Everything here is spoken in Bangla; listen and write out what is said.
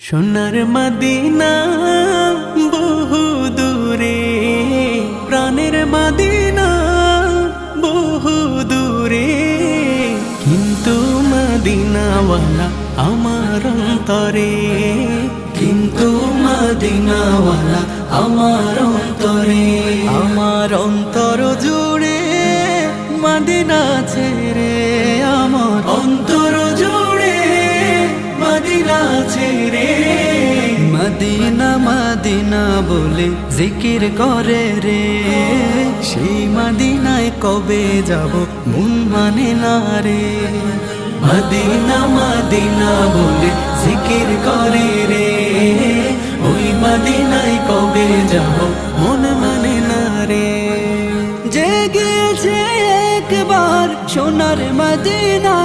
সোনার মদিনা বহু দূরে, প্রাণের মদিনা বহু দূরে, কিন্তু মদিনাওয়ালা আমার অন্তরে, কিন্তু মদিনাওয়ালা আমার অন্তরে। আমার অন্তর জুড়ে মদিনা ছেড়ে, আমার অন্তর জুড়ে মদিনা ছেড়ে। মদিনা মদিনা বলে জিকির করে রে, সেই মদিনায় কবে যাব মন মানে না রে। মদিনা মদিনা বলে জিকির করে রে, ওই মদিনায় কবে যাব মন মানে না রে। জেগেছে একবার সোনার মদিনা,